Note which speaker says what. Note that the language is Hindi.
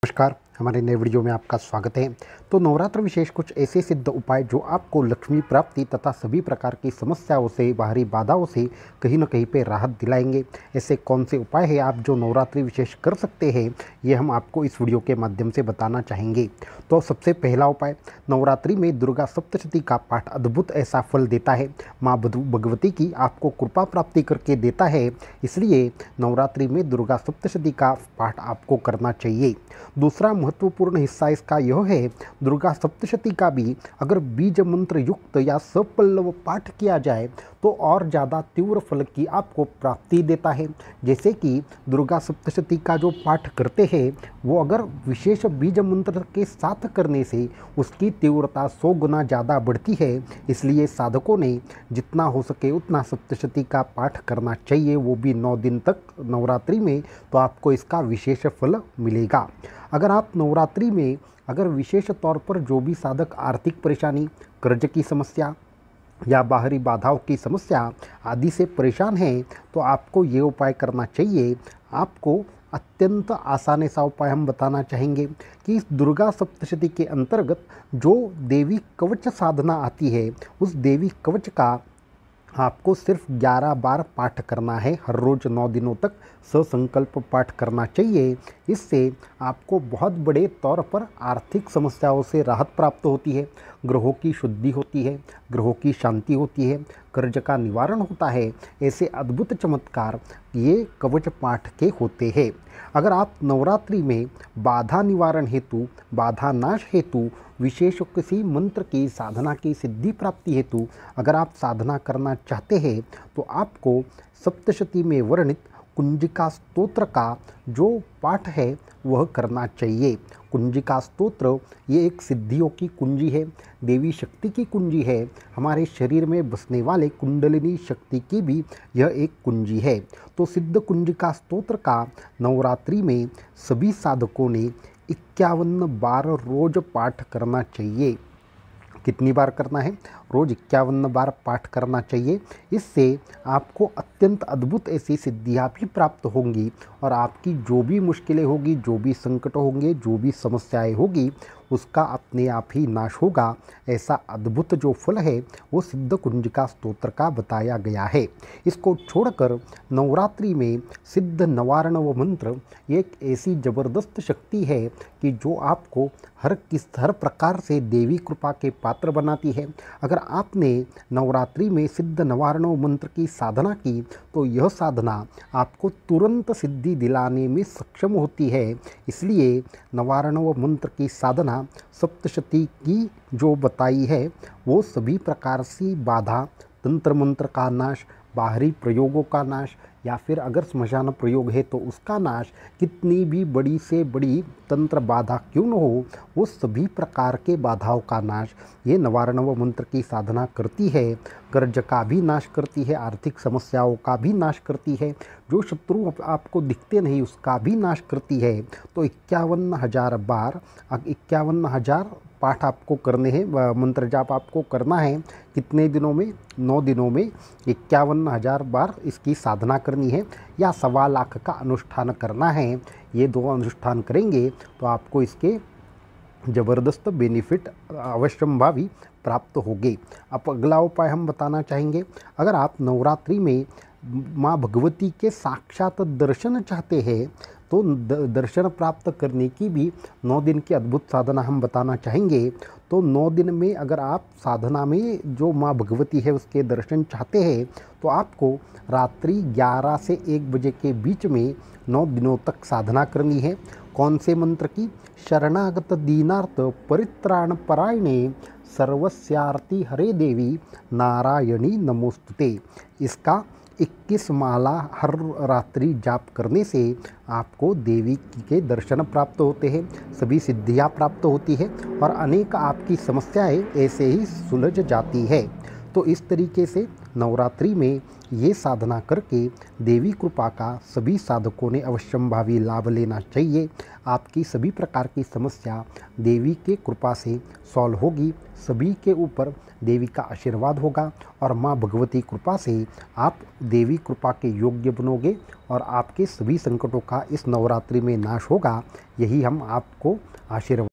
Speaker 1: नमस्कार, हमारे नए वीडियो में आपका स्वागत है। तो नवरात्र विशेष कुछ ऐसे सिद्ध उपाय जो आपको लक्ष्मी प्राप्ति तथा सभी प्रकार की समस्याओं से, बाहरी बाधाओं से कहीं न कहीं पे राहत दिलाएंगे। ऐसे कौन से उपाय हैं आप जो नवरात्रि विशेष कर सकते हैं, ये हम आपको इस वीडियो के माध्यम से बताना चाहेंगे। तो सबसे पहला उपाय, नवरात्रि में दुर्गा सप्तशती का पाठ अद्भुत ऐसा फल देता है। माँ भगवती की आपको कृपा प्राप्ति करके देता है, इसलिए नवरात्रि में दुर्गा सप्तशती का पाठ आपको करना चाहिए। दूसरा महत्वपूर्ण हिस्सा इसका यह है, दुर्गा सप्तशती का भी अगर बीज मंत्र युक्त या सपल्लव पाठ किया जाए तो और ज़्यादा तीव्र फल की आपको प्राप्ति देता है। जैसे कि दुर्गा सप्तशती का जो पाठ करते हैं वो अगर विशेष बीज मंत्र के साथ करने से उसकी तीव्रता 100 गुना ज़्यादा बढ़ती है। इसलिए साधकों ने जितना हो सके उतना सप्तशती का पाठ करना चाहिए, वो भी 9 दिन तक नवरात्रि में, तो आपको इसका विशेष फल मिलेगा। अगर आप नवरात्रि में अगर विशेष तौर पर जो भी साधक आर्थिक परेशानी, कर्ज की समस्या या बाहरी बाधाओं की समस्या आदि से परेशान हैं, तो आपको ये उपाय करना चाहिए। आपको अत्यंत आसान ऐसा उपाय हम बताना चाहेंगे कि इस दुर्गा सप्तशती के अंतर्गत जो देवी कवच साधना आती है, उस देवी कवच का आपको सिर्फ 11 बार पाठ करना है। हर रोज़ 9 दिनों तक ससंकल्प पाठ करना चाहिए। इससे आपको बहुत बड़े तौर पर आर्थिक समस्याओं से राहत प्राप्त होती है, ग्रहों की शुद्धि होती है, ग्रहों की शांति होती है, कर्ज का निवारण होता है। ऐसे अद्भुत चमत्कार ये कवच पाठ के होते हैं। अगर आप नवरात्रि में बाधा निवारण हेतु, बाधा नाश हेतु, विशेष किसी मंत्र की साधना की सिद्धि प्राप्ति हेतु अगर आप साधना करना चाहते हैं, तो आपको सप्तशती में वर्णित कुंजिका स्तोत्र का जो पाठ है वह करना चाहिए। कुंजिका स्तोत्र ये एक सिद्धियों की कुंजी है, देवी शक्ति की कुंजी है। हमारे शरीर में बसने वाले कुंडलिनी शक्ति की भी यह एक कुंजी है। तो सिद्ध कुंजिका स्तोत्र का नवरात्रि में सभी साधकों ने 51 बार रोज पाठ करना चाहिए। कितनी बार करना है? रोज़ 51 बार पाठ करना चाहिए। इससे आपको अत्यंत अद्भुत ऐसी सिद्धियाँ भी प्राप्त होंगी और आपकी जो भी मुश्किलें होगी, जो भी संकट होंगे, जो भी समस्याएं होगी, उसका अपने आप ही नाश होगा। ऐसा अद्भुत जो फल है वो सिद्ध कुंजिका स्तोत्र का बताया गया है। इसको छोड़कर नवरात्रि में सिद्ध नवारण व मंत्र एक ऐसी ज़बरदस्त शक्ति है कि जो आपको हर प्रकार से देवी कृपा के पात्र बनाती है। अगर आपने नवरात्रि में सिद्ध नवारणव मंत्र की साधना की तो यह साधना आपको तुरंत सिद्धि दिलाने में सक्षम होती है। इसलिए नवारणव मंत्र की साधना सप्तशती की जो बताई है वो सभी प्रकार से बाधा, तंत्र मंत्र का नाश, बाहरी प्रयोगों का नाश, या फिर अगर स्मशान प्रयोग है तो उसका नाश, कितनी भी बड़ी से बड़ी तंत्र बाधा क्यों न हो, वो सभी प्रकार के बाधाओं का नाश ये नवारणव मंत्र की साधना करती है। कर्ज का भी नाश करती है, आर्थिक समस्याओं का भी नाश करती है, जो शत्रु आपको दिखते नहीं उसका भी नाश करती है। तो 51,000 बार 51,000 पाठ आपको करने हैं, मंत्र जाप आपको करना है। कितने दिनों में? 9 दिनों में 51,000 बार इसकी साधना करनी है या 1.25 लाख का अनुष्ठान करना है। ये 2 अनुष्ठान करेंगे तो आपको इसके ज़बरदस्त बेनिफिट अवश्यंभावी प्राप्त होंगे। अब अगला उपाय हम बताना चाहेंगे। अगर आप नवरात्रि में माँ भगवती के साक्षात दर्शन चाहते हैं तो दर्शन प्राप्त करने की भी 9 दिन की अद्भुत साधना हम बताना चाहेंगे। तो 9 दिन में अगर आप साधना में जो माँ भगवती है उसके दर्शन चाहते हैं तो आपको रात्रि 11 से 1 बजे के बीच में 9 दिनों तक साधना करनी है। कौन से मंत्र की? शरणागत दीनार्थ परित्राण परायणे सर्वस्यार्ति हरे देवी नारायणी नमोस्तुते। इसका 21 माला हर रात्रि जाप करने से आपको देवी के दर्शन प्राप्त होते हैं, सभी सिद्धियां प्राप्त होती है और अनेक आपकी समस्याएं ऐसे ही सुलझ जाती है। तो इस तरीके से नवरात्रि में ये साधना करके देवी कृपा का सभी साधकों ने अवश्यंभावी लाभ लेना चाहिए। आपकी सभी प्रकार की समस्या देवी के कृपा से सॉल्व होगी, सभी के ऊपर देवी का आशीर्वाद होगा और माँ भगवती कृपा से आप देवी कृपा के योग्य बनोगे और आपके सभी संकटों का इस नवरात्रि में नाश होगा। यही हम आपको आशीर्वाद